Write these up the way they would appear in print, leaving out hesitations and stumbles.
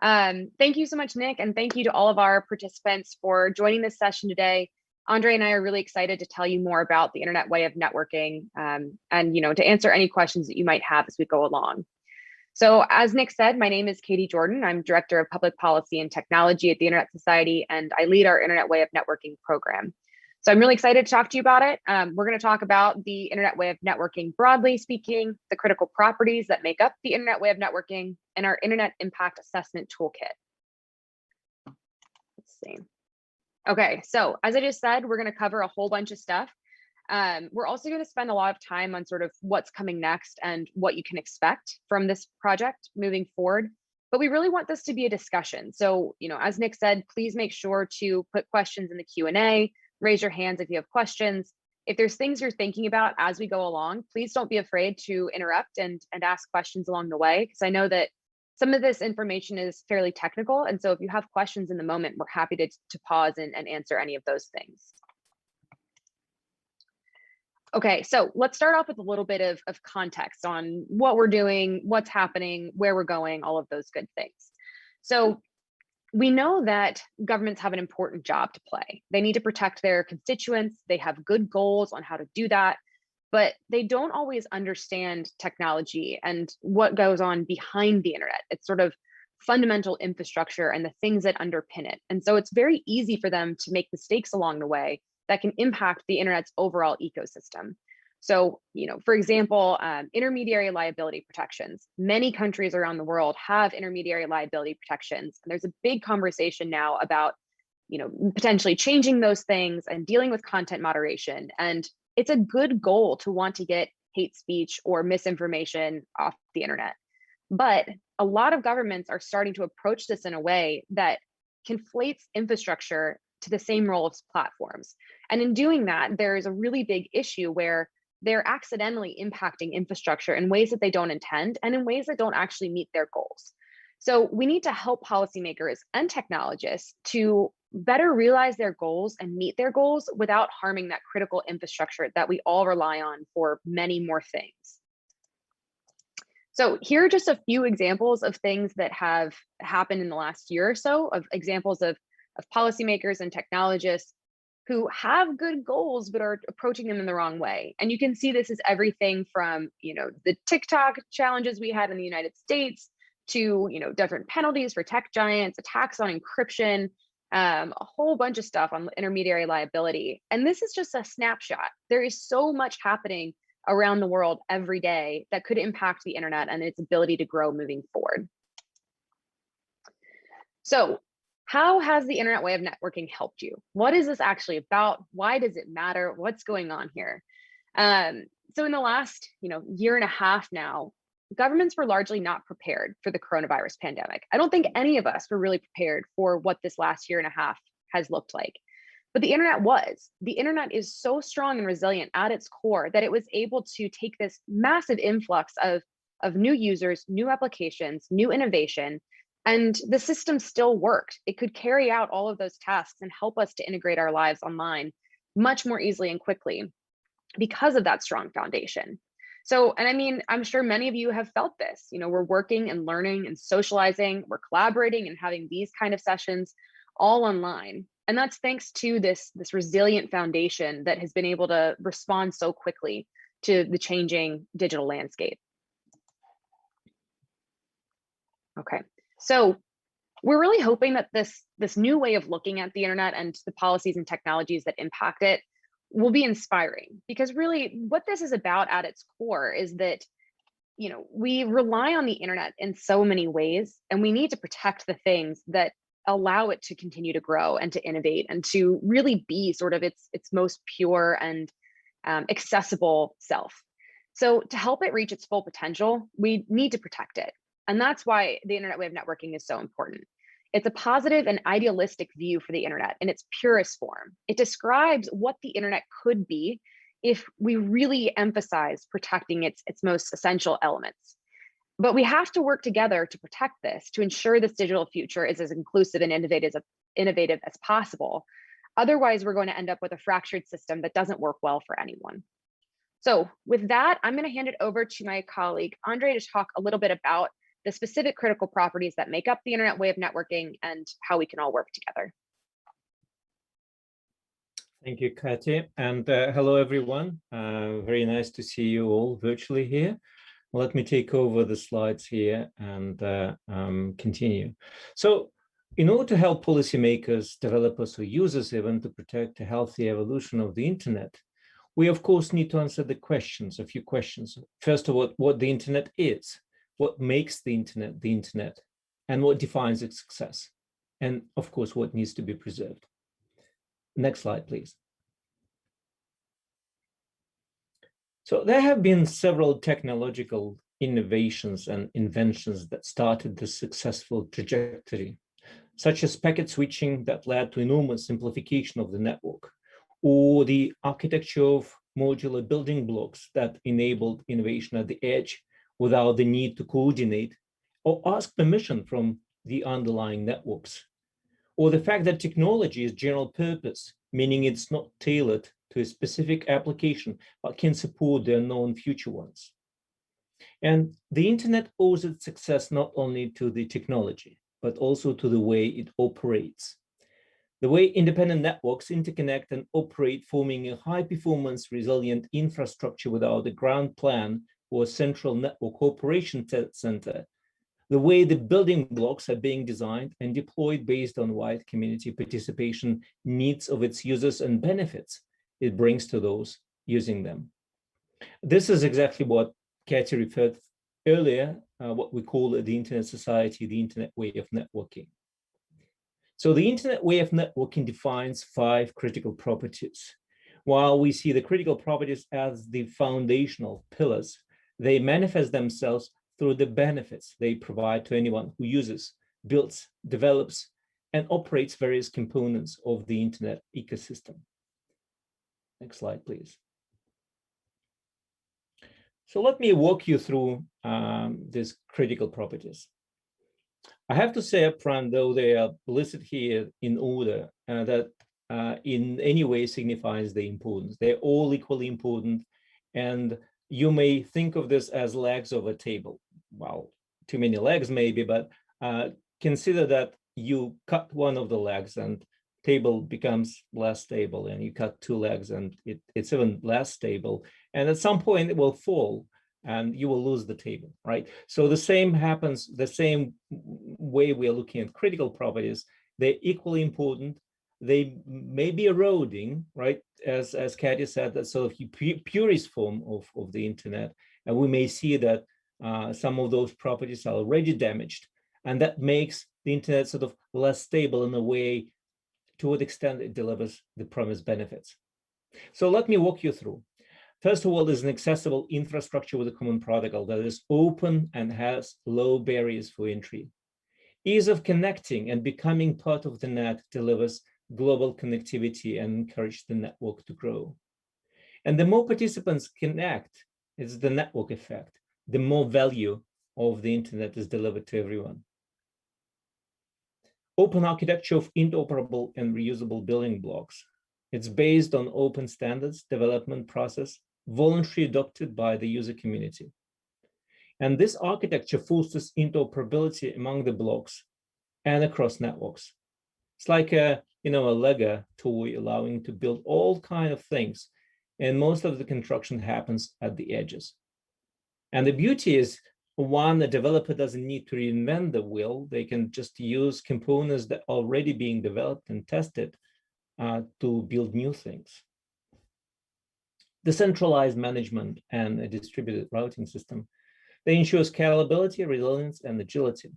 Thank you so much, Nick, and thank you to all of our participants for joining this session today. Andrei and I are really excited to tell you more about the internet way of networking and to answer any questions that you might have as we go along. So as Nick said, my name is Katie Jordan. I'm Director of Public Policy and Technology at the Internet Society, and I lead our Internet Way of Networking program. So I'm really excited to talk to you about it. We're going to talk about the Internet way of networking broadly speaking, the critical properties that make up the Internet way of networking, and our Internet Impact Assessment Toolkit. Let's see. Okay, so as I just said, we're going to cover a whole bunch of stuff. We're also going to spend a lot of time on sort of what's coming next and what you can expect from this project moving forward. But we really want this to be a discussion. So, as Nick said, please make sure to put questions in the Q&A, raise your hands if you have questions. If there's things you're thinking about as we go along, please don't be afraid to interrupt and ask questions along the way, because I know that some of this information is fairly technical. And so if you have questions in the moment, we're happy to pause and answer any of those things. Okay, so let's start off with a little bit of context on what we're doing, what's happening, where we're going, all of those good things. So we know that governments have an important job to play. They need to protect their constituents. They have good goals on how to do that, but they don't always understand technology and what goes on behind the internet. It's sort of fundamental infrastructure and the things that underpin it. And so it's very easy for them to make mistakes along the way that can impact the internet's overall ecosystem. So, for example, intermediary liability protections. Many countries around the world have intermediary liability protections. And there's a big conversation now about, potentially changing those things and dealing with content moderation. And it's a good goal to want to get hate speech or misinformation off the internet. But a lot of governments are starting to approach this in a way that conflates infrastructure to the same role as platforms. And in doing that, there's a really big issue where they're accidentally impacting infrastructure in ways that they don't intend and in ways that don't actually meet their goals. So we need to help policymakers and technologists to better realize their goals and meet their goals without harming that critical infrastructure that we all rely on for many more things. So here are just a few examples of things that have happened in the last year or so, of examples of policymakers and technologists who have good goals but are approaching them in the wrong way. And you can see this is everything from the TikTok challenges we had in the United States to different penalties for tech giants, attacks on encryption, a whole bunch of stuff on intermediary liability. And this is just a snapshot. There is so much happening around the world every day that could impact the internet and its ability to grow moving forward. So how has the internet way of networking helped you? What is this actually about? Why does it matter? What's going on here? So in the last year and a half now, governments were largely not prepared for the coronavirus pandemic. I don't think any of us were really prepared for what this last year and a half has looked like. But the internet was. The internet is so strong and resilient at its core that it was able to take this massive influx of new users, new applications, new innovation, and the system still worked. It could carry out all of those tasks and help us to integrate our lives online much more easily and quickly because of that strong foundation. So, and I mean, I'm sure many of you have felt this. We're working and learning and socializing, we're collaborating and having these kind of sessions all online. And that's thanks to this resilient foundation that has been able to respond so quickly to the changing digital landscape. Okay. So we're really hoping that this new way of looking at the internet and the policies and technologies that impact it will be inspiring, because really what this is about at its core is that, we rely on the internet in so many ways, and we need to protect the things that allow it to continue to grow and to innovate and to really be sort of its most pure and accessible self. So to help it reach its full potential, we need to protect it. And that's why the internet way of networking is so important. It's a positive and idealistic view for the internet in its purest form. It describes what the internet could be if we really emphasize protecting its most essential elements. But we have to work together to protect this, to ensure this digital future is as inclusive and innovative as possible. Otherwise, we're going to end up with a fractured system that doesn't work well for anyone. So with that, I'm going to hand it over to my colleague, Andrei, to talk a little bit about the specific critical properties that make up the internet way of networking, and how we can all work together. Thank you, Katia, and hello, everyone. Very nice to see you all virtually here. Let me take over the slides here and continue. So, in order to help policymakers, developers, or users even to protect a healthy evolution of the internet, we of course need to answer the questions, a few questions. First of all, what the internet is, what makes the internet, and what defines its success, and of course, what needs to be preserved. Next slide, please. So there have been several technological innovations and inventions that started this successful trajectory, such as packet switching that led to enormous simplification of the network, or the architecture of modular building blocks that enabled innovation at the edge without the need to coordinate or ask permission from the underlying networks, or the fact that technology is general purpose, meaning it's not tailored to a specific application, but can support the unknown future ones. And the internet owes its success not only to the technology, but also to the way it operates. The way independent networks interconnect and operate, forming a high-performance, resilient infrastructure without a ground plan or central network operation center. The way the building blocks are being designed and deployed based on wide community participation, needs of its users, and benefits it brings to those using them. This is exactly what Katie referred earlier, what we call the internet society, the internet way of networking. So the internet way of networking defines 5 critical properties. While we see the critical properties as the foundational pillars, they manifest themselves through the benefits they provide to anyone who uses, builds, develops, and operates various components of the internet ecosystem. Next slide, please. So let me walk you through these critical properties. I have to say upfront, though they are listed here in order, that in any way signifies the importance. They're all equally important, and you may think of this as legs of a table. Well, too many legs maybe, but consider that you cut one of the legs and table becomes less stable, and you cut 2 legs and it's even less stable. And at some point it will fall and you will lose the table, right? So the same happens, the same way we are looking at critical properties. They're equally important. They may be eroding, right? As Katia said, that's sort of the purest form of the internet. And we may see that some of those properties are already damaged. And that makes the internet sort of less stable in a way to what extent it delivers the promised benefits. So let me walk you through. First of all, there's an accessible infrastructure with a common protocol that is open and has low barriers for entry. Ease of connecting and becoming part of the net delivers global connectivity and encourages the network to grow. And the more participants connect, it's the network effect, the more value of the internet is delivered to everyone. Open architecture of interoperable and reusable building blocks. It's based on open standards, development process, voluntarily adopted by the user community. And this architecture fosters interoperability among the blocks and across networks. It's like a Lego toy allowing to build all kinds of things. And most of the construction happens at the edges. And the beauty is, one, the developer doesn't need to reinvent the wheel. They can just use components that are already being developed and tested to build new things. The centralized management and a distributed routing system, they ensure scalability, resilience, and agility.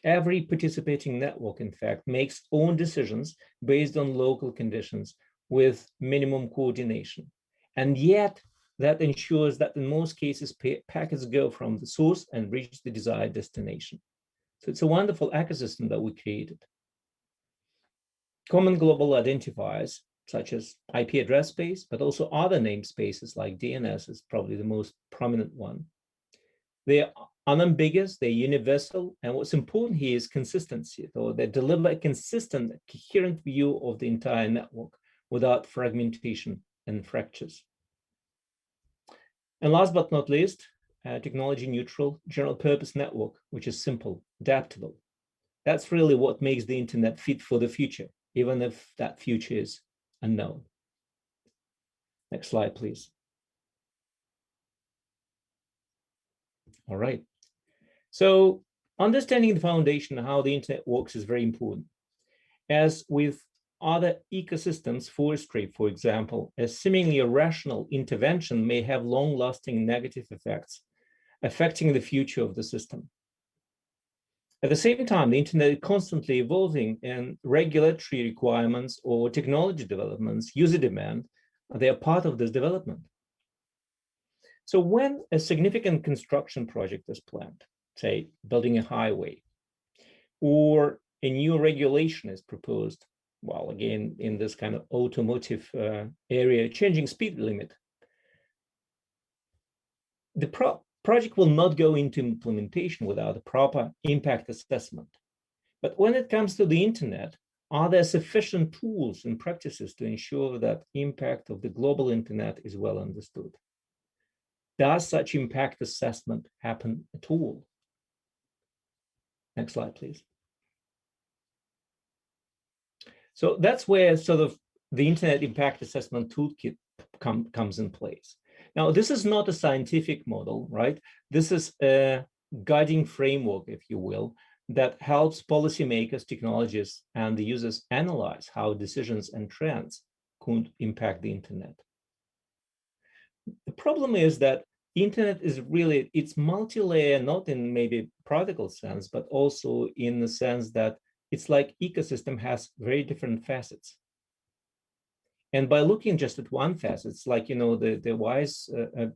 Every participating network, in fact, makes own decisions based on local conditions with minimum coordination. And yet, that ensures that in most cases, packets go from the source and reach the desired destination. So it's a wonderful ecosystem that we created. Common global identifiers, such as IP address space, but also other namespaces like DNS is probably the most prominent one. They are unambiguous, they're universal, and what's important here is consistency. So they deliver a consistent, coherent view of the entire network without fragmentation and fractures. And last but not least, technology neutral, general purpose network, which is simple, adaptable. That's really what makes the internet fit for the future, even if that future is unknown. Next slide, please. All right. So understanding the foundation of how the internet works is very important. As with other ecosystems, forestry, for example, a seemingly irrational intervention may have long-lasting negative effects, affecting the future of the system. At the same time, the internet is constantly evolving, and regulatory requirements or technology developments, user demand, they are part of this development. So when a significant construction project is planned, say building a highway, or a new regulation is proposed, well, again, in this kind of automotive area, changing speed limit, the project will not go into implementation without a proper impact assessment. But when it comes to the internet, are there sufficient tools and practices to ensure that impact of the global internet is well understood? Does such impact assessment happen at all? Next slide, please. So that's where sort of the Internet Impact Assessment Toolkit comes in place. Now, this is not a scientific model, right? This is a guiding framework, if you will, that helps policymakers, technologists, and the users analyze how decisions and trends could impact the internet. The problem is that internet is really, it's multi-layer, not in maybe practical sense, but also in the sense that it's like ecosystem has very different facets. And by looking just at one facet, it's like, you know, the wise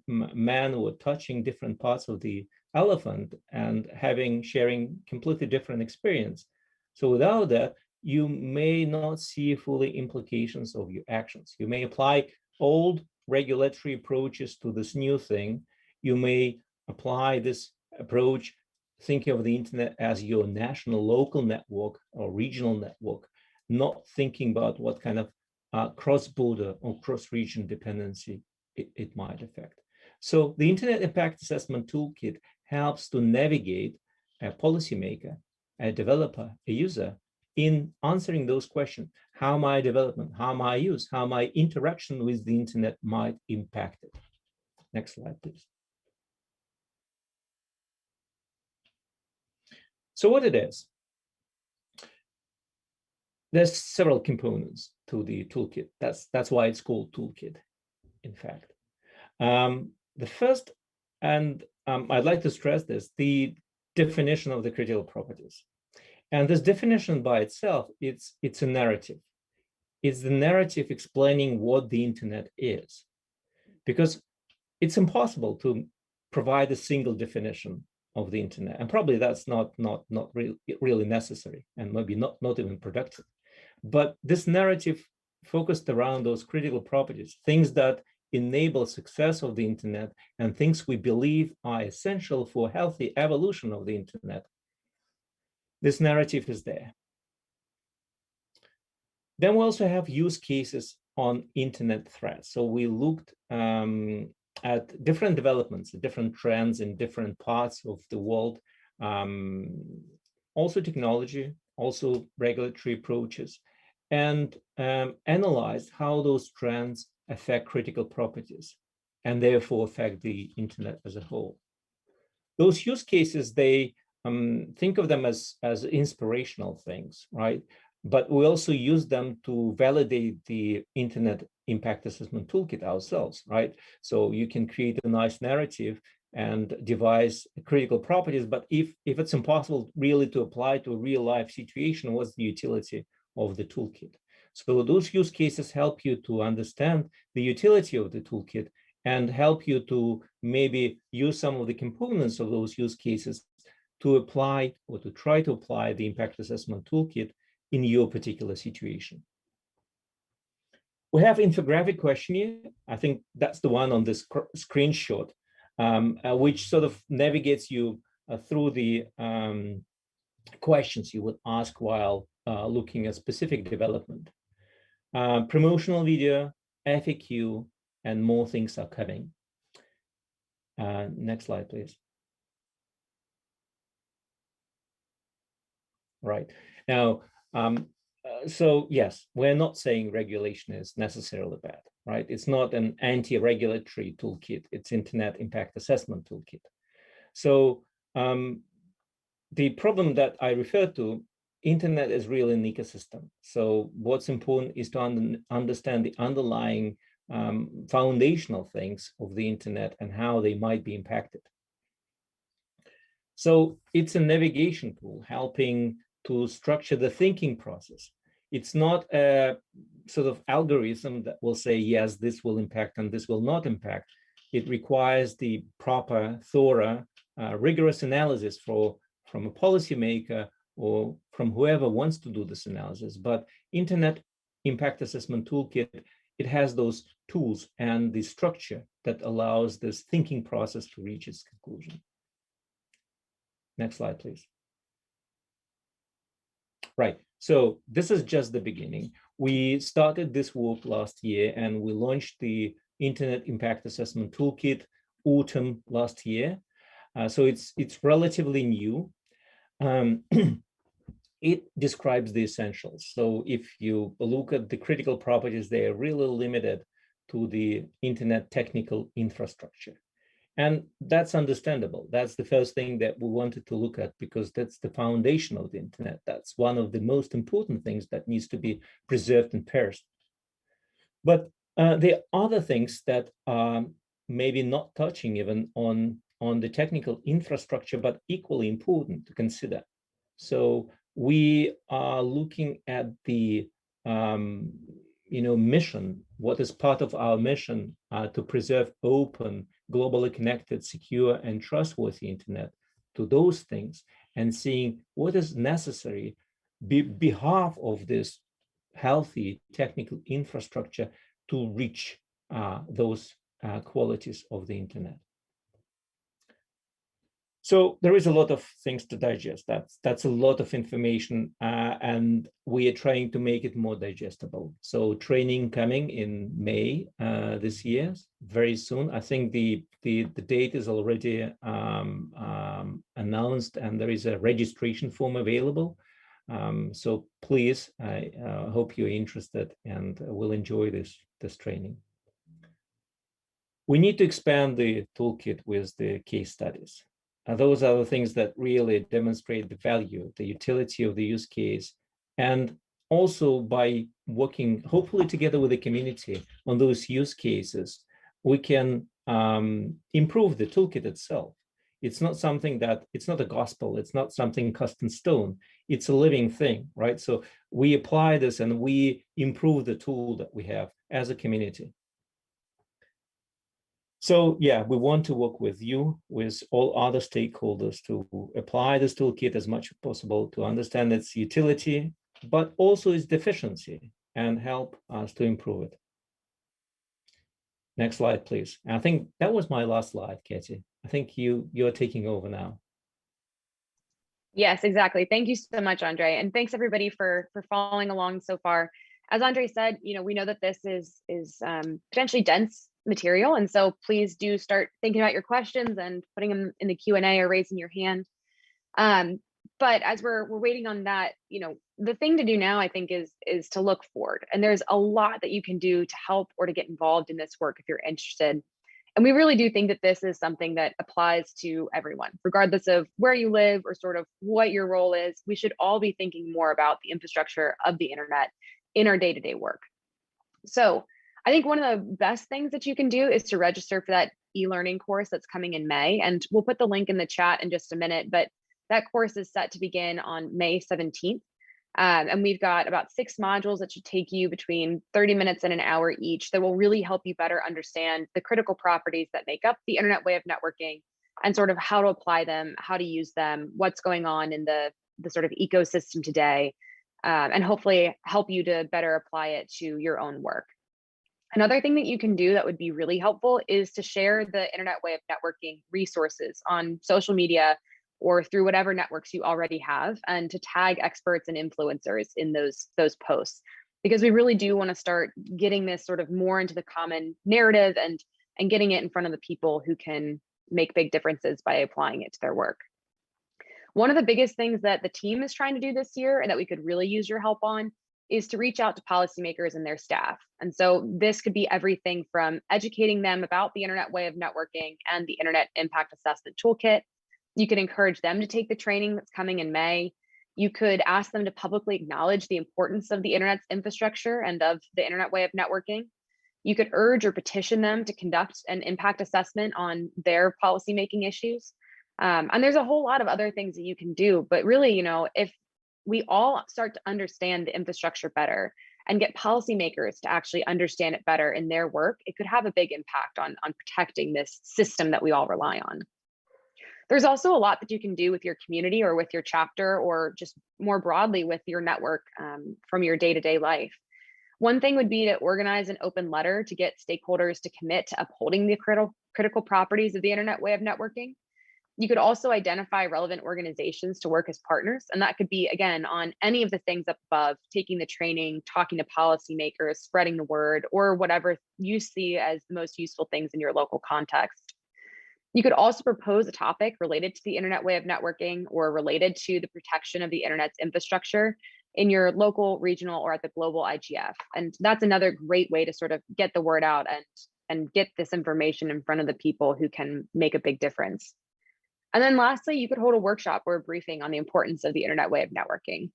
man were touching different parts of the elephant and sharing completely different experience. So without that, you may not see fully implications of your actions. You may apply old regulatory approaches to this new thing. You may apply this approach thinking of the internet as your national local network or regional network, not thinking about what kind of cross-border or cross-region dependency it might affect. So the Internet Impact Assessment Toolkit helps to navigate a policymaker, a developer, a user in answering those questions. How my development, how my use, how my interaction with the internet might impact it. Next slide, please. So what it is, there's several components to the toolkit. That's why it's called toolkit, in fact. The first, and I'd like to stress this, the definition of the critical properties. And this definition by itself, it's a narrative. It's the narrative explaining what the internet is. Because it's impossible to provide a single definition of the internet. And probably that's not really necessary and maybe not even productive. But this narrative focused around those critical properties, things that enable success of the internet and things we believe are essential for healthy evolution of the internet. This narrative is there. Then we also have use cases on internet threats. So we looked at different developments, different trends in different parts of the world, also technology, also regulatory approaches, and analyzed how those trends affect critical properties and therefore affect the internet as a whole. Those use cases, they think of them as inspirational things, right? But we also use them to validate the Internet Impact Assessment Toolkit ourselves, right? So you can create a nice narrative and devise critical properties, but if it's impossible really to apply to a real life situation, what's the utility of the toolkit? So those use cases help you to understand the utility of the toolkit and help you to maybe use some of the components of those use cases to apply or to try to apply the impact assessment toolkit in your particular situation. We have infographic questionnaire. I think that's the one on this screenshot, which sort of navigates you through the questions you would ask while looking at specific development. Promotional video, FAQ, and more things are coming. Next slide, please. Right. Now, so yes, we're not saying regulation is necessarily bad, right? It's not an anti-regulatory toolkit. It's Internet Impact Assessment Toolkit. So the problem that I referred to, Internet is really an ecosystem. So what's important is to understand the underlying foundational things of the Internet and how they might be impacted. So it's a navigation tool helping to structure the thinking process. It's not a sort of algorithm that will say, yes, this will impact and this will not impact. It requires the proper, thorough, rigorous analysis from a policymaker or from whoever wants to do this analysis. But Internet Impact Assessment Toolkit, it has those tools and the structure that allows this thinking process to reach its conclusion. Next slide, please. Right, so this is just the beginning. We started this work last year and we launched the Internet Impact Assessment Toolkit autumn last year. So it's relatively new. It describes the essentials. So if you look at the critical properties, they are really limited to the Internet technical infrastructure. And that's understandable. That's the first thing that we wanted to look at because that's the foundation of the Internet. That's one of the most important things that needs to be preserved and perished. But there are other things that are maybe not touching even on the technical infrastructure, but equally important to consider. So we are looking at the mission, what is part of our mission to preserve open, globally connected, secure, and trustworthy Internet to those things, and seeing what is necessary behalf of this healthy technical infrastructure to reach those qualities of the Internet. So there is a lot of things to digest. That's a lot of information, and we are trying to make it more digestible. So training coming in May this year, very soon. I think the date is already announced, and there is a registration form available. So please, I hope you're interested and will enjoy this training. We need to expand the toolkit with the case studies. Those are the things that really demonstrate the value, the utility of the use case, and also by working hopefully together with the community on those use cases, we can improve the toolkit itself. It's not something that, it's not a gospel, it's not something cast in stone, it's a living thing, right? So we apply this and we improve the tool that we have as a community. So yeah, we want to work with you, with all other stakeholders to apply this toolkit as much as possible to understand its utility, but also its deficiency and help us to improve it. Next slide, please. I think that was my last slide, Katie. I think you're taking over now. Yes, exactly. Thank you so much, Andrei. And thanks everybody for following along so far. As Andrei said, we know that this is potentially dense material. And so please do start thinking about your questions and putting them in the Q&A or raising your hand. But as we're waiting on that, the thing to do now, I think, is to look forward. And there's a lot that you can do to help or to get involved in this work if you're interested. And we really do think that this is something that applies to everyone, regardless of where you live or sort of what your role is. We should all be thinking more about the infrastructure of the internet in our day-to-day work. So I think one of the best things that you can do is to register for that e-learning course that's coming in May. And we'll put the link in the chat in just a minute, but that course is set to begin on May 17th. And we've got about 6 modules that should take you between 30 minutes and an hour each that will really help you better understand the critical properties that make up the internet way of networking and sort of how to apply them, how to use them, what's going on in the sort of ecosystem today, and hopefully help you to better apply it to your own work. Another thing that you can do that would be really helpful is to share the internet way of networking resources on social media or through whatever networks you already have, and to tag experts and influencers in those posts, because we really do want to start getting this sort of more into the common narrative and getting it in front of the people who can make big differences by applying it to their work. One of the biggest things that the team is trying to do this year and that we could really use your help on is to reach out to policymakers and their staff. And so this could be everything from educating them about the internet way of networking and the Internet Impact Assessment Toolkit. You could encourage them to take the training that's coming in May. You could ask them to publicly acknowledge the importance of the internet's infrastructure and of the internet way of networking. You could urge or petition them to conduct an impact assessment on their policymaking issues. And there's a whole lot of other things that you can do, but really, if we all start to understand the infrastructure better and get policymakers to actually understand it better in their work, it could have a big impact on protecting this system that we all rely on. There's also a lot that you can do with your community or with your chapter or just more broadly with your network from your day-to-day life. One thing would be to organize an open letter to get stakeholders to commit to upholding the critical properties of the internet way of networking. You could also identify relevant organizations to work as partners, and that could be, again, on any of the things up above, taking the training, talking to policymakers, spreading the word, or whatever you see as the most useful things in your local context. You could also propose a topic related to the internet way of networking or related to the protection of the internet's infrastructure in your local, regional, or at the global IGF. And that's another great way to sort of get the word out and get this information in front of the people who can make a big difference. And then lastly, you could hold a workshop or a briefing on the importance of the internet way of networking.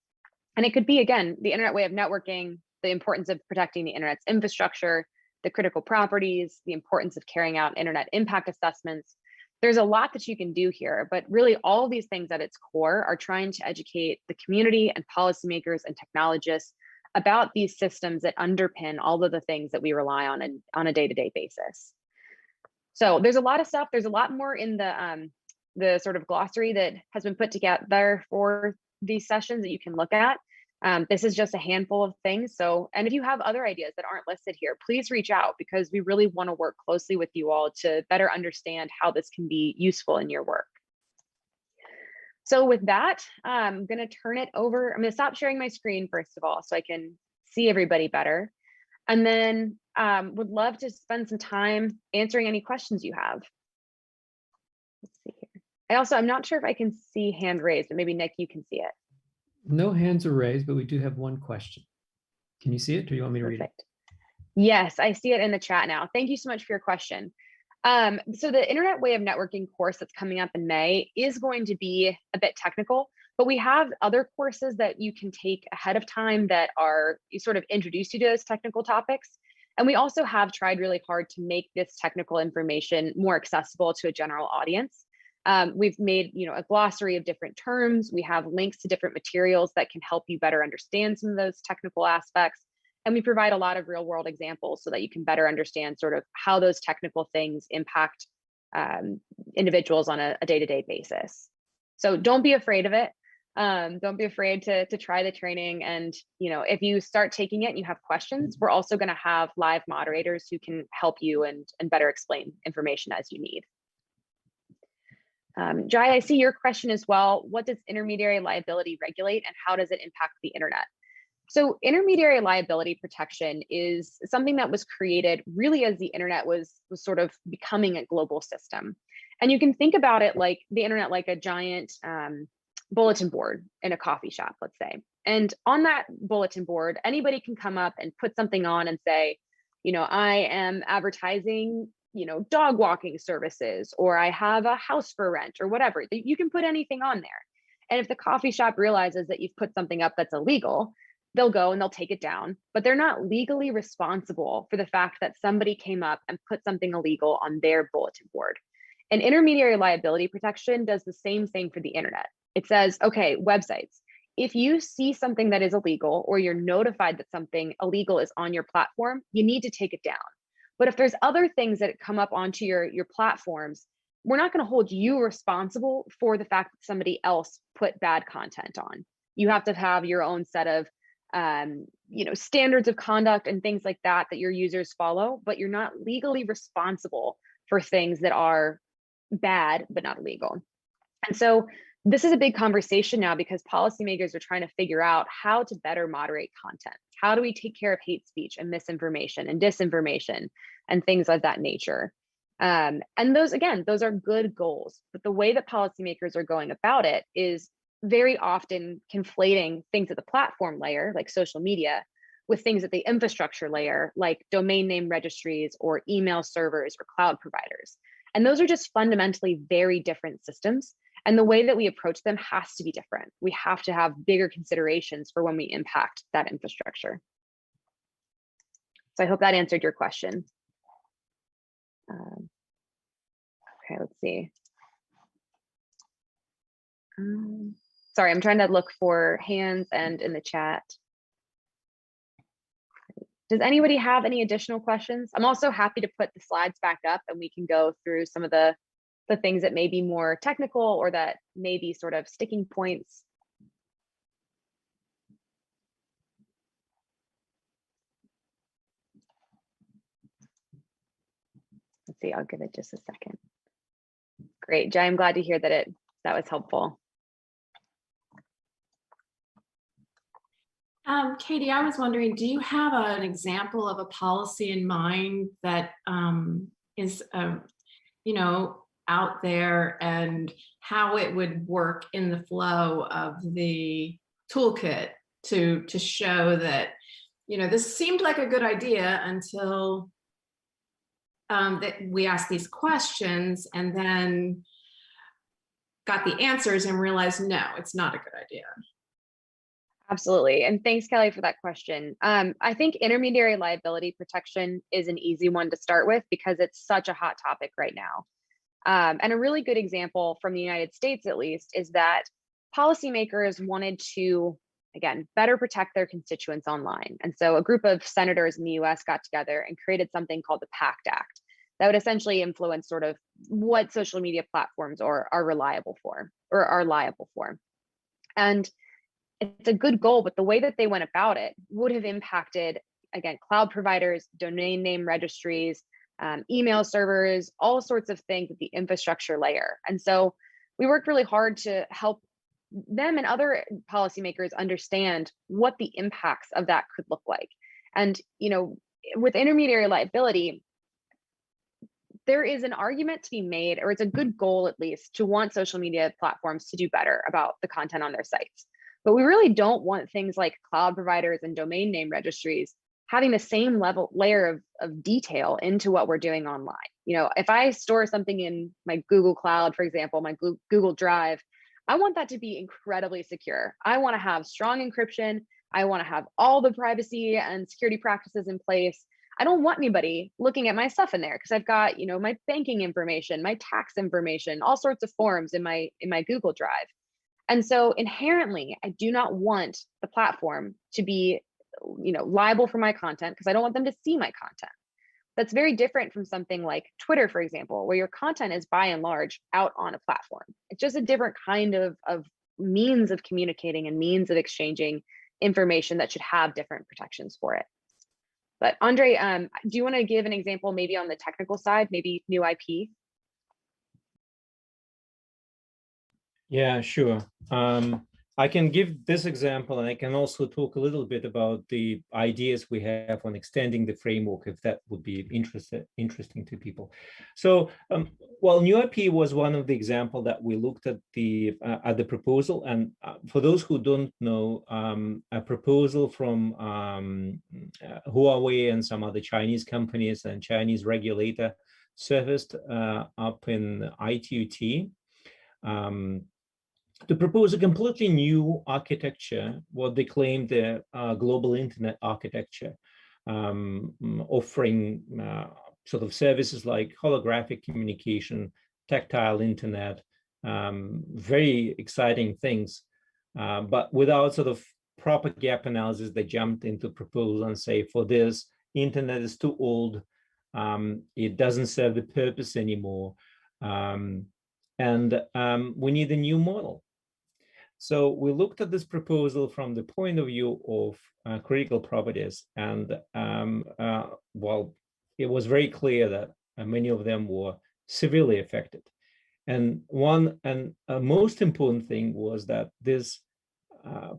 And it could be, again, the internet way of networking, the importance of protecting the internet's infrastructure, the critical properties, the importance of carrying out internet impact assessments. There's a lot that you can do here, but really all of these things at its core are trying to educate the community and policymakers and technologists about these systems that underpin all of the things that we rely on a day-to-day basis. So there's a lot of stuff. There's a lot more in the sort of glossary that has been put together for these sessions that you can look at. This is just a handful of things. So, and if you have other ideas that aren't listed here, please reach out because we really want to work closely with you all to better understand how this can be useful in your work. So with that, I'm going to turn it over. I'm going to stop sharing my screen first of all, so I can see everybody better. And then would love to spend some time answering any questions you have. Let's see here. I'm not sure if I can see hand raised, but maybe Nick, you can see it. No hands are raised, but we do have one question. Can you see it, or do you want me to read it? Yes, I see it in the chat now. Thank you so much for your question. So the Internet Way of Networking course that's coming up in May is going to be a bit technical, but we have other courses that you can take ahead of time that are sort of introduce you to those technical topics. And we also have tried really hard to make this technical information more accessible to a general audience. We've made a glossary of different terms. We have links to different materials that can help you better understand some of those technical aspects. And we provide a lot of real world examples so that you can better understand sort of how those technical things impact individuals on a day-to-day basis. So don't be afraid of it. Don't be afraid to try the training. And if you start taking it and you have questions, we're also going to have live moderators who can help you and better explain information as you need. Jai, I see your question as well. What does intermediary liability regulate and how does it impact the internet? So intermediary liability protection is something that was created really as the internet was sort of becoming a global system. And you can think about it like the internet, like a giant bulletin board in a coffee shop, let's say. And on that bulletin board, anybody can come up and put something on and say, I am advertising dog walking services, or I have a house for rent or whatever. You can put anything on there. And if the coffee shop realizes that you've put something up that's illegal, they'll go and they'll take it down, but they're not legally responsible for the fact that somebody came up and put something illegal on their bulletin board. And intermediary liability protection does the same thing for the internet. It says, okay, websites, if you see something that is illegal or you're notified that something illegal is on your platform, you need to take it down. But if there's other things that come up onto your platforms, we're not going to hold you responsible for the fact that somebody else put bad content on. You have to have your own set of standards of conduct and things like that your users follow, but you're not legally responsible for things that are bad but not illegal. And so this is a big conversation now because policymakers are trying to figure out how to better moderate content. How do we take care of hate speech and misinformation and disinformation and things of that nature? And those, again, those are good goals, but the way that policymakers are going about it is very often conflating things at the platform layer, like social media, with things at the infrastructure layer, like domain name registries or email servers or cloud providers. And those are just fundamentally very different systems. And the way that we approach them has to be different. We have to have bigger considerations for when we impact that infrastructure. So I hope that answered your question. Okay, let's see. Sorry, I'm trying to look for hands and in the chat. Does anybody have any additional questions? I'm also happy to put the slides back up and we can go through some of the things that may be more technical or that may be sort of sticking points. Let's see, I'll give it just a second. Great, Jai, I'm glad to hear that that was helpful. Katie, I was wondering, do you have an example of a policy in mind that is, you know, out there and how it would work in the flow of the toolkit to show that, you know, this seemed like a good idea until that we asked these questions and then got the answers and realized, no, it's not a good idea. Absolutely. And thanks, Kelly, for that question. I think intermediary liability protection is an easy one to start with because it's such a hot topic right now. And a really good example from the United States, at least, is that policymakers wanted to, again, better protect their constituents online. And so a group of senators in the US got together and created something called the PACT Act that would essentially influence sort of what social media platforms are reliable for or are liable for. And it's a good goal, but the way that they went about it would have impacted, again, cloud providers, domain name registries, email servers, all sorts of things at the infrastructure layer. And so we worked really hard to help them and other policymakers understand what the impacts of that could look like. And, you know, with intermediary liability, there is an argument to be made, or it's a good goal at least, to want social media platforms to do better about the content on their sites. But we really don't want things like cloud providers and domain name registries having the same layer of detail into what we're doing online. You know, if I store something in my Google Cloud, for example, my Google Drive, I want that to be incredibly secure. I want to have strong encryption. I want to have all the privacy and security practices in place. I don't want anybody looking at my stuff in there because I've got, you know, my banking information, my tax information, all sorts of forms in my Google Drive. And so inherently, I do not want the platform to be, you know, liable for my content because I don't want them to see my content. That's very different from something like Twitter, for example, where your content is by and large out on a platform. It's just a different kind of means of communicating and means of exchanging information that should have different protections for it. But Andrei, do you want to give an example maybe on the technical side, maybe new IP? Yeah, sure. I can give this example, and I can also talk a little bit about the ideas we have on extending the framework, if that would be interesting to people. So, well, new IP was one of the examples that we looked at the proposal, and for those who don't know, a proposal from Huawei and some other Chinese companies and Chinese regulator surfaced up in ITUT. To propose a completely new architecture, what they claimed the global internet architecture, offering sort of services like holographic communication, tactile internet, very exciting things, but without sort of proper gap analysis. They jumped into proposal and say, for this, internet is too old, it doesn't serve the purpose anymore, and we need a new model. So we looked at this proposal from the point of view of critical properties, and well, it was very clear that many of them were severely affected. And one and most important thing was that these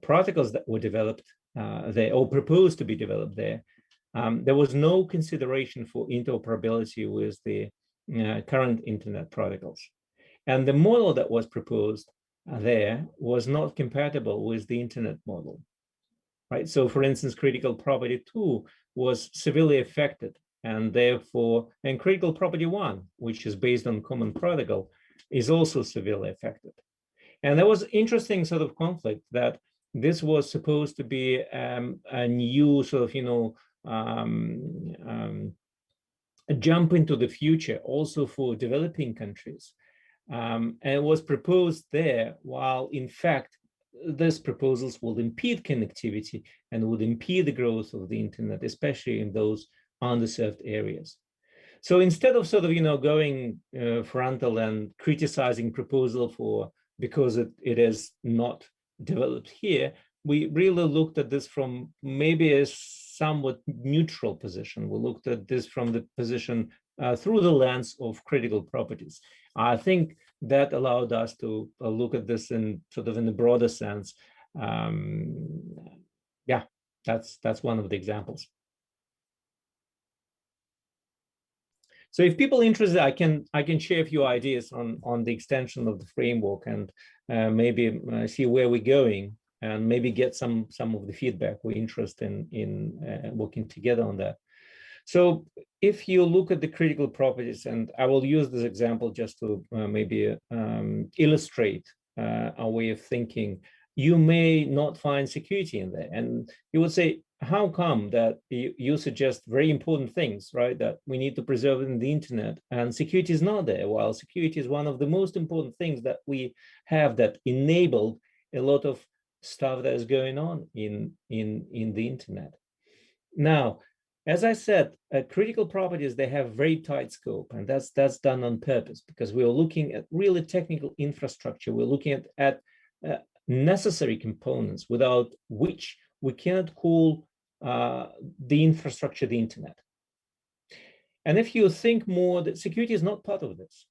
protocols that were developed there, or proposed to be developed there, there was no consideration for interoperability with the current internet protocols. And the model that was proposed there was not compatible with the internet model, right? So for instance, critical property 2 was severely affected, and therefore, and critical property 1, which is based on common protocol, is also severely affected. And there was interesting sort of conflict that this was supposed to be a new sort of, a jump into the future also for developing countries. And it was proposed there, while in fact, these proposals will impede connectivity and would impede the growth of the internet, especially in those underserved areas. So instead of sort of, going frontal and criticizing proposal because it is not developed here, we really looked at this from maybe a somewhat neutral position. We looked at this from the position through the lens of critical properties. I think that allowed us to look at this in sort of in a broader sense. Yeah, that's one of the examples. So if people are interested, I can share a few ideas on the extension of the framework and maybe see where we're going and maybe get some of the feedback we're interested in working together on that. So if you look at the critical properties, and I will use this example just to maybe illustrate our way of thinking, you may not find security in there. And you would say, how come that you suggest very important things, right? That we need to preserve in the internet, and security is not there, while security is one of the most important things that we have that enabled a lot of stuff that is going on in the internet. Now, as I said, critical properties, they have very tight scope, and that's done on purpose because we are looking at really technical infrastructure. We're looking at necessary components without which we cannot call the infrastructure the internet. And if you think more that security is not part of this,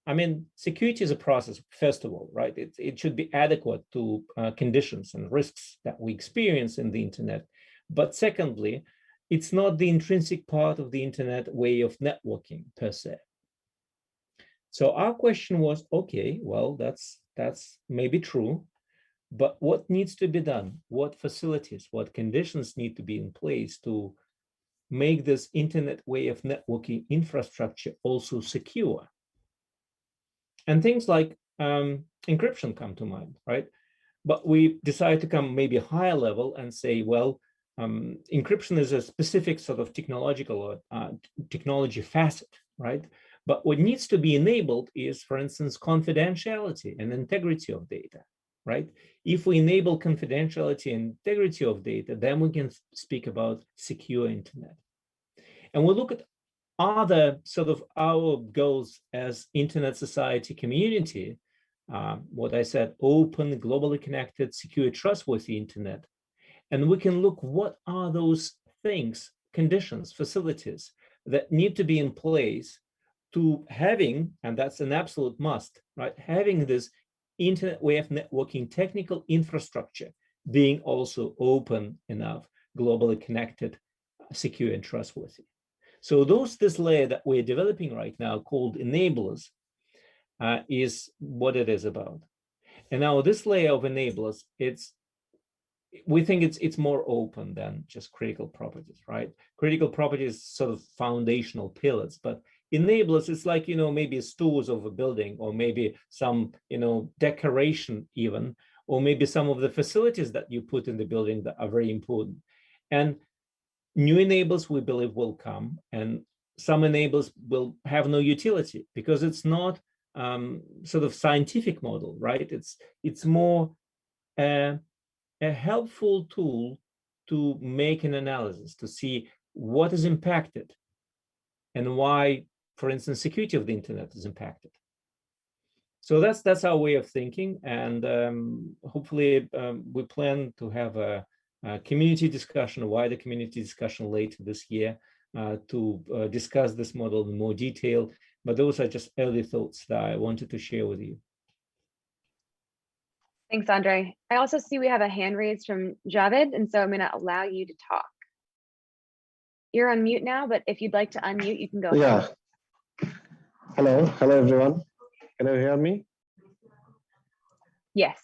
I mean, security is a process, first of all, right? It should be adequate to conditions and risks that we experience in the internet. But secondly, it's not the intrinsic part of the internet way of networking per se. So our question was, okay, well, that's maybe true, but what needs to be done? What facilities, what conditions need to be in place to make this internet way of networking infrastructure also secure? And things like encryption come to mind, right? But we decided to come maybe a higher level and say, well, encryption is a specific sort of technological or technology facet, right? But what needs to be enabled is, for instance, confidentiality and integrity of data, right? If we enable confidentiality and integrity of data, then we can speak about secure internet. And we look at other sort of our goals as internet society community, what I said, open, globally connected, secure, trustworthy internet. And we can look what are those things, conditions, facilities that need to be in place to having, and that's an absolute must, right? Having this internet way of networking technical infrastructure being also open enough, globally connected, secure, and trustworthy. So this layer that we're developing right now called enablers is what it is about. And now this layer of enablers, we think it's more open than just critical properties, right? Critical properties sort of foundational pillars, but enablers, it's like, maybe stores of a building, or maybe some, decoration even, or maybe some of the facilities that you put in the building that are very important. And new enablers, we believe, will come, and some enablers will have no utility because it's not sort of scientific model, right? It's more a helpful tool to make an analysis, to see what is impacted and why, for instance, security of the internet is impacted. So that's our way of thinking, and hopefully we plan to have a community discussion, a wider community discussion later this year to discuss this model in more detail. But those are just early thoughts that I wanted to share with you. Thanks, Andrei. I also see we have a hand raised from Javed, and so I'm going to allow you to talk. You're on mute now, but if you'd like to unmute, you can go. Yeah. Hello everyone. Can you hear me? Yes.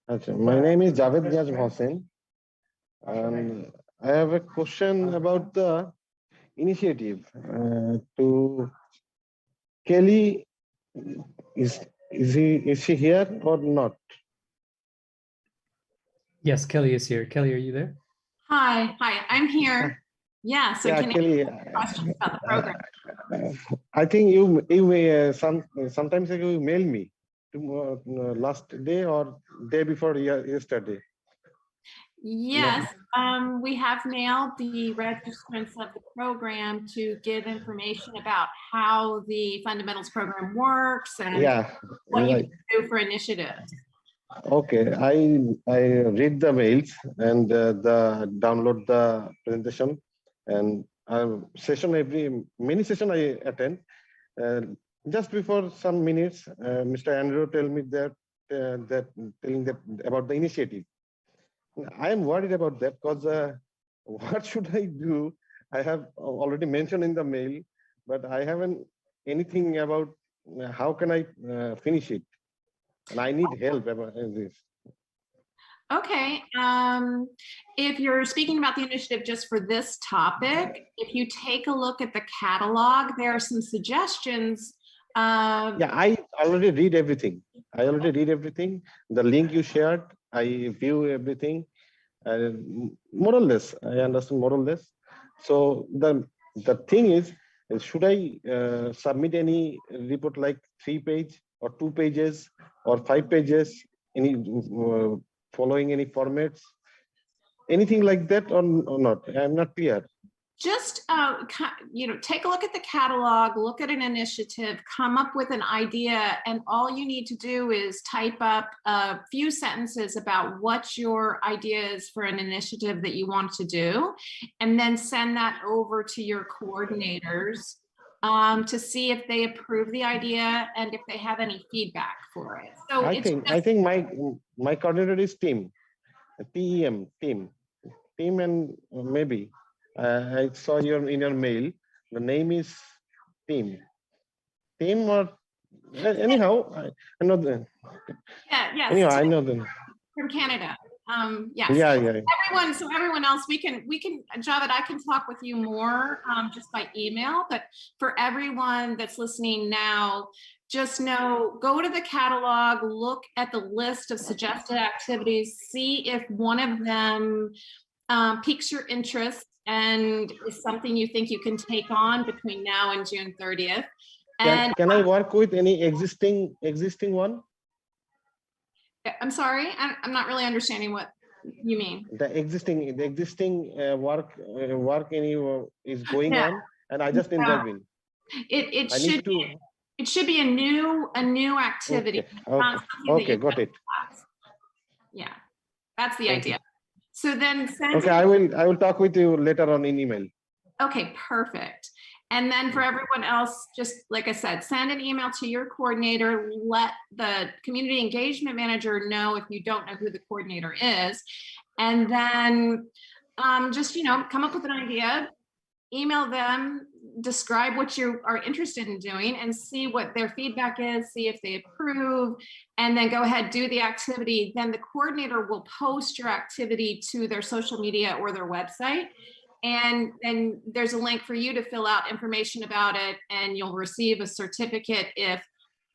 My name is Javed Niaz Hossain, and I have a question about the initiative to Kelly. Is she here or not? Yes, Kelly is here. Kelly, are you there? Hi, I'm here. Yeah, so Yeah, can I Kelly. ask questions about the program? I think you sometimes ago you mailed me to, last day or day before yesterday. Yes, we have mailed the registrants of the program to give information about how the fundamentals program works and Yeah, what you right. can do for initiatives. Okay, I read the mails and the download the presentation and session many session I attend. Just before some minutes, Mr. Andrew tell me that telling that about the initiative. I am worried about that because what should I do? I have already mentioned in the mail, but I haven't anything about how can I finish it, and I need help about this. Okay, if you're speaking about the initiative just for this topic, if you take a look at the catalog, there are some suggestions. Yeah, I already read everything. The link you shared, I view everything. More or less, I understand more or less. So the thing is should I submit any report like 3-page or 2 pages or 5 pages, any following any formats, anything like that or not? I'm not clear. Just, take a look at the catalog, look at an initiative, come up with an idea, and all you need to do is type up a few sentences about what your idea is for an initiative that you want to do, and then send that over to your coordinators to see if they approve the idea and if they have any feedback for it. So I think my coordinator is team, team, and maybe I saw in your mail the name is team or anyhow I know the yes, anyhow I know them. from Canada. Yes. Yeah. Everyone else, we can, Javed, I can talk with you more just by email, but for everyone that's listening now, just know, go to the catalog, look at the list of suggested activities, see if one of them piques your interest and is something you think you can take on between now and June 30th. And can I work with any existing one? I'm sorry, I'm not really understanding what you mean. The existing work is going on, and I just involve in. It should be a new activity. Okay, got it. Yeah, that's the idea. So then send. Okay, I will talk with you later on in email. Okay, perfect. And then for everyone else, just like I said, send an email to your coordinator, let the community engagement manager know if you don't know who the coordinator is. And then just, come up with an idea, email them, describe what you are interested in doing and see what their feedback is, see if they approve, and then go ahead, do the activity. Then the coordinator will post your activity to their social media or their website. And then there's a link for you to fill out information about it, and you'll receive a certificate if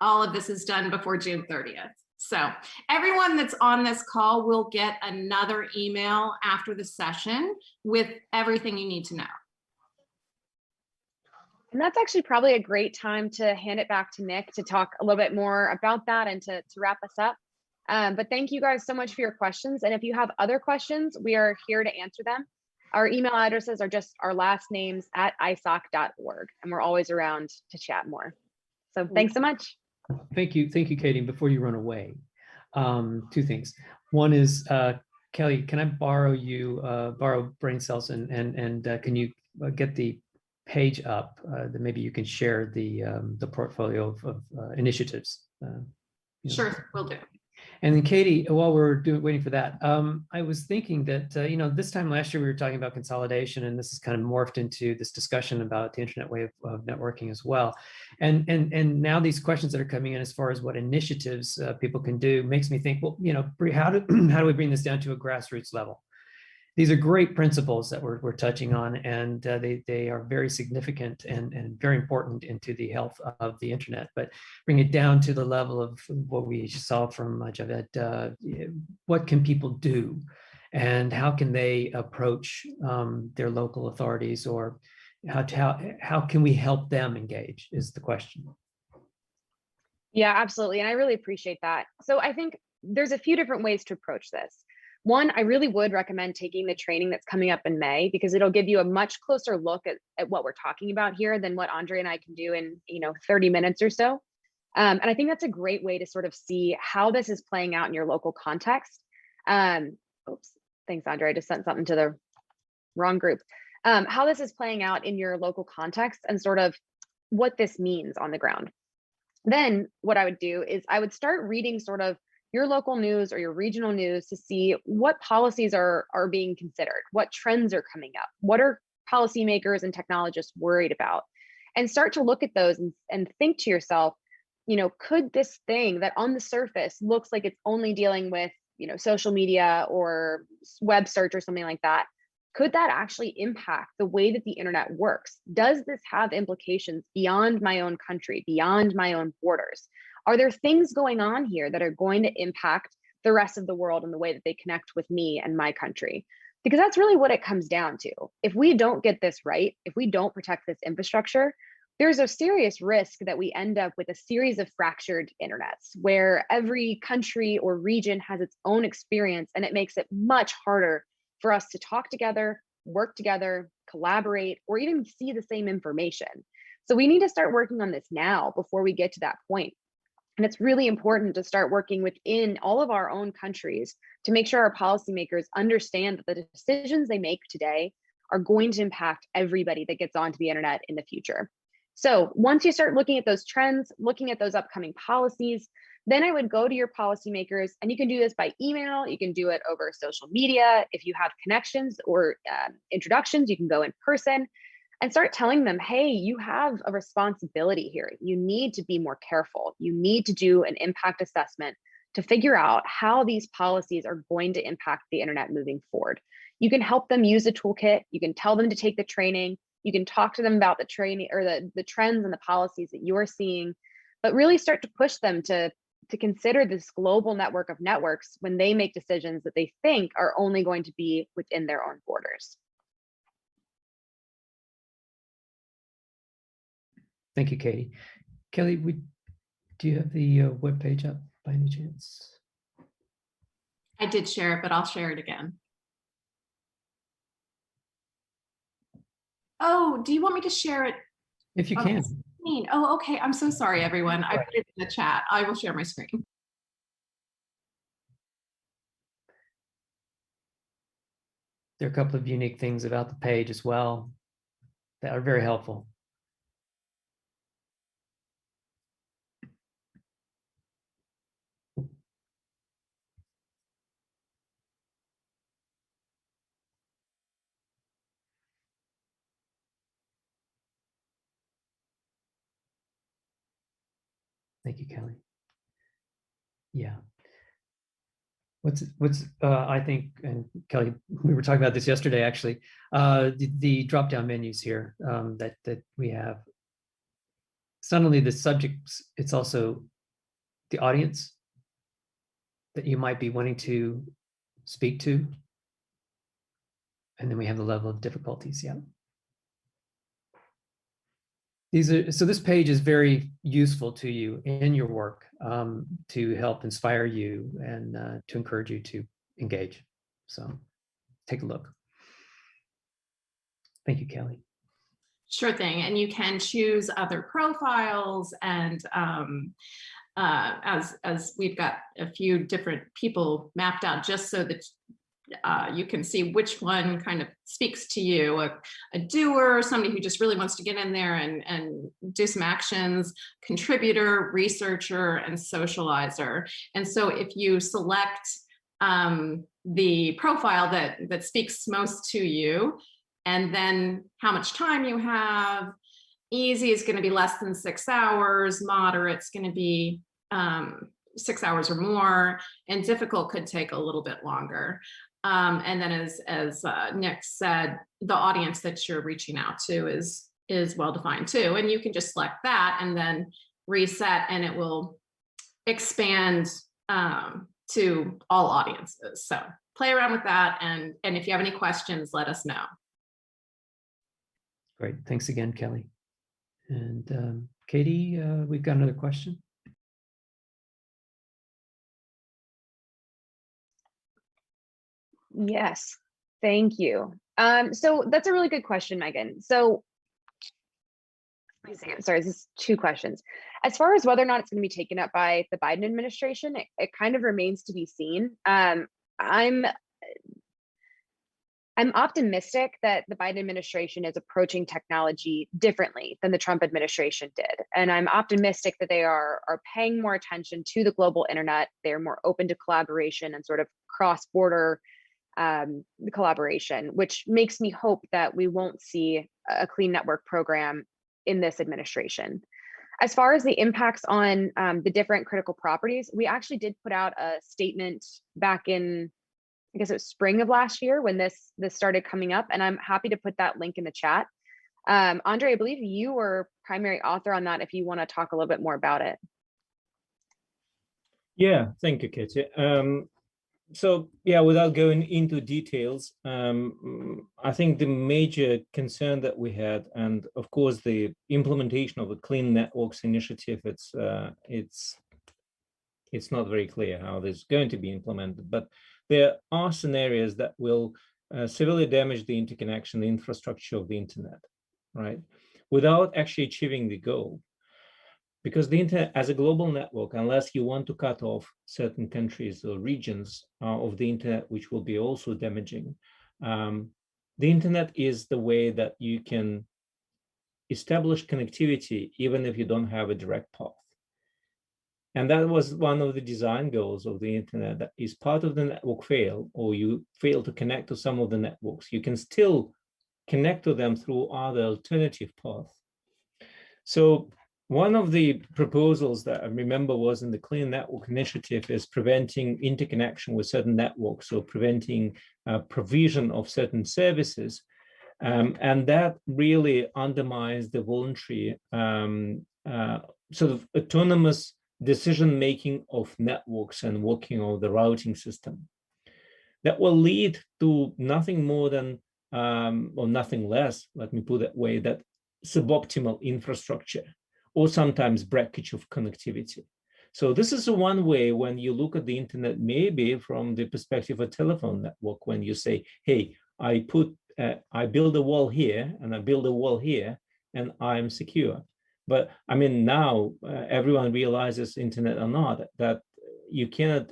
all of this is done before June 30th. So everyone that's on this call will get another email after the session with everything you need to know. And that's actually probably a great time to hand it back to Nick to talk a little bit more about that and to wrap us up. But thank you guys so much for your questions. And if you have other questions, we are here to answer them. Our email addresses are just our last names @isoc.org, and we're always around to chat more. So thanks so much. Thank you, Katie. Before you run away, two things. One is, Kelly, can I borrow brain cells and can you get the page up that maybe you can share the portfolio of initiatives? Sure, will do. And then Katie, while we're waiting for that, I was thinking that, this time last year we were talking about consolidation, and this has kind of morphed into this discussion about the internet way of networking as well. And now these questions that are coming in as far as what initiatives people can do makes me think, well, Bree, how do we bring this down to a grassroots level? These are great principles that we're touching on, and they are very significant and very important into the health of the internet. But bring it down to the level of what we saw from Javed. What can people do, and how can they approach their local authorities, or how can we help them engage? Is the question. Yeah, absolutely, and I really appreciate that. So I think there's a few different ways to approach this. One, I really would recommend taking the training that's coming up in May, because it'll give you a much closer look at what we're talking about here than what Andrei and I can do in 30 minutes or so. And I think that's a great way to sort of see how this is playing out in your local context. Oops, thanks, Andrei. I just sent something to the wrong group. How this is playing out in your local context and sort of what this means on the ground. Then what I would do is I would start reading sort of your local news or your regional news to see what policies are being considered, what trends are coming up, what are policymakers and technologists worried about, and start to look at those and think to yourself, could this thing that on the surface looks like it's only dealing with, social media or web search or something like that, could that actually impact the way that the internet works? Does this have implications beyond my own country, beyond my own borders? Are there things going on here that are going to impact the rest of the world in the way that they connect with me and my country? Because that's really what it comes down to. If we don't get this right, if we don't protect this infrastructure, there's a serious risk that we end up with a series of fractured internets where every country or region has its own experience, and it makes it much harder for us to talk together, work together, collaborate, or even see the same information. So we need to start working on this now before we get to that point. And it's really important to start working within all of our own countries to make sure our policymakers understand that the decisions they make today are going to impact everybody that gets onto the internet in the future. So once you start looking at those trends, looking at those upcoming policies, then I would go to your policymakers, and you can do this by email, you can do it over social media. If you have connections or introductions, you can go in person and start telling them, hey, you have a responsibility here. You need to be more careful. You need to do an impact assessment to figure out how these policies are going to impact the internet moving forward. You can help them use a toolkit. You can tell them to take the training. You can talk to them about the training or the trends and the policies that you're seeing, but really start to push them to consider this global network of networks when they make decisions that they think are only going to be within their own borders. Thank you, Katie. Kelly, do you have the webpage up by any chance? I did share it, but I'll share it again. Oh, do you want me to share it? If you can. Oh, okay. I'm so sorry, everyone. I put it in the chat. I will share my screen. There are a couple of unique things about the page as well that are very helpful. Thank you, Kelly. Yeah. What's I think, and Kelly, we were talking about this yesterday, actually, the drop-down menus here that we have. It's not only the subjects, it's also the audience that you might be wanting to speak to. And then we have the level of difficulties, yeah. So this page is very useful to you in your work to help inspire you and to encourage you to engage. So take a look. Thank you, Kelly. Sure thing. And you can choose other profiles, and as we've got a few different people mapped out just so that you can see which one kind of speaks to you, a doer, somebody who just really wants to get in there and do some actions, contributor, researcher, and socializer. And so if you select the profile that speaks most to you, and then how much time you have, easy is going to be less than 6 hours, moderate's going to be 6 hours or more, and difficult could take a little bit longer. And then as Nick said, the audience that you're reaching out to is well defined too. And you can just select that and then reset, and it will expand to all audiences. So play around with that. And if you have any questions, let us know. Great. Thanks again, Kelly. And Katie, we've got another question. Yes, thank you. So that's a really good question, Megan. So let me see, I'm sorry, this is 2 questions. As far as whether or not it's going to be taken up by the Biden administration, it kind of remains to be seen. I'm optimistic that the Biden administration is approaching technology differently than the Trump administration did. And I'm optimistic that they are paying more attention to the global internet. They're more open to collaboration and sort of cross-border collaboration, which makes me hope that we won't see a clean network program in this administration. As far as the impacts on the different critical properties, we actually did put out a statement back in, I guess it was spring of last year when this started coming up, and I'm happy to put that link in the chat. Andrei, I believe you were primary author on that if you want to talk a little bit more about it. Yeah, thank you, Katie. So yeah, without going into details, I think the major concern that we had, and of course the implementation of the Clean Networks Initiative, it's not very clear how this is going to be implemented, but there are scenarios that will severely damage the interconnection, the infrastructure of the internet, right? Without actually achieving the goal. Because the internet as a global network, unless you want to cut off certain countries or regions of the internet, which will be also damaging, the internet is the way that you can establish connectivity even if you don't have a direct path. And that was one of the design goals of the internet, that is part of the network fail, or you fail to connect to some of the networks, you can still connect to them through other alternative paths. So one of the proposals that I remember was in the Clean Network Initiative is preventing interconnection with certain networks, or preventing provision of certain services. And that really undermines the voluntary sort of autonomous decision-making of networks and working on the routing system. That will lead to nothing more than, or nothing less, let me put it that way, that suboptimal infrastructure, or sometimes breakage of connectivity. So this is one way when you look at the internet, maybe from the perspective of a telephone network, when you say, hey, I build a wall here and I build a wall here and I'm secure. But I mean, now everyone realizes, internet or not, that you cannot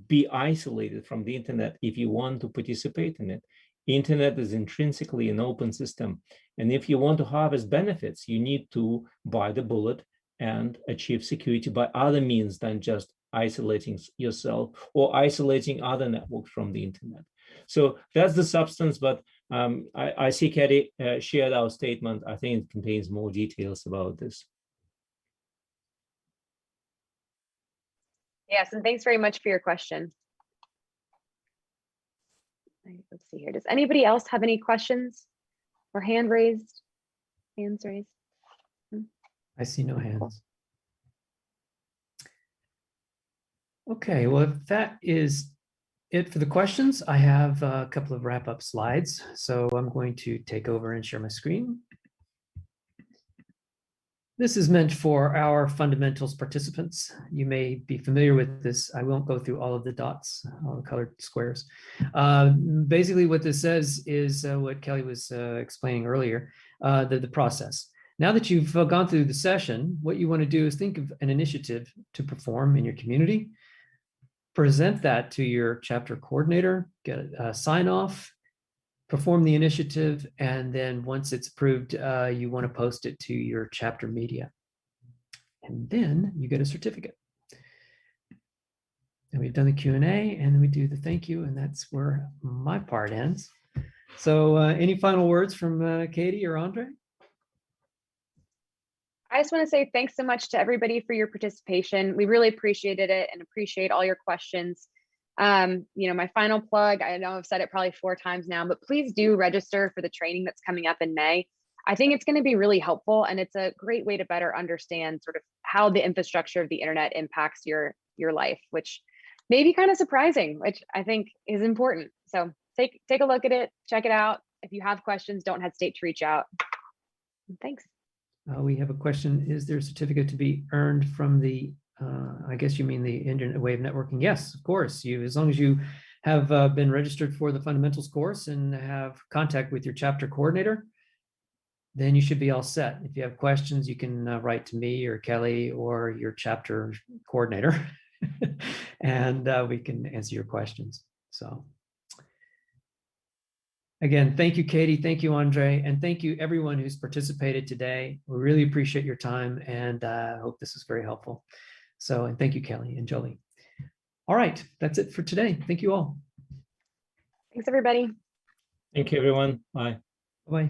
be isolated from the internet if you want to participate in it. Internet is intrinsically an open system. And if you want to harvest benefits, you need to bite the bullet and achieve security by other means than just isolating yourself or isolating other networks from the internet. So that's the substance, but I see Katie shared our statement. I think it contains more details about this. Yes, and thanks very much for your question. Let's see here. Does anybody else have any questions or hands raised? I see no hands. Okay, well, if that is it for the questions, I have a couple of wrap-up slides. So I'm going to take over and share my screen. This is meant for our fundamentals participants. You may be familiar with this. I won't go through all of the dots, all the colored squares. Basically, what this says is what Kelly was explaining earlier, the process. Now that you've gone through the session, what you want to do is think of an initiative to perform in your community. present that to your chapter coordinator, get a sign off, perform the initiative, and then once it's approved, you want to post it to your chapter media. And then you get a certificate. And we've done the Q&A, and then we do the thank you, and that's where my part ends. So any final words from Katie or Andrei? I just want to say thanks so much to everybody for your participation. We really appreciated it and appreciate all your questions. My final plug, I know I've said it probably 4 times now, but please do register for the training that's coming up in May. I think it's going to be really helpful, and it's a great way to better understand sort of how the infrastructure of the internet impacts your life, which may be kind of surprising, which I think is important. So take a look at it, check it out. If you have questions, don't hesitate to reach out. Thanks. We have a question. Is there a certificate to be earned from the, I guess you mean the Internet Way of Networking? Yes, of course. As long as you have been registered for the fundamentals course and have contact with your chapter coordinator, then you should be all set. If you have questions, you can write to me or Kelly or your chapter coordinator, and we can answer your questions. So again, thank you, Katie. Thank you, Andrei. And thank you, everyone who's participated today. We really appreciate your time, and I hope this is very helpful. So, and thank you, Kelly and Jolie. All right, that's it for today. Thank you all. Thanks, everybody. Thank you, everyone. Bye. Bye-bye.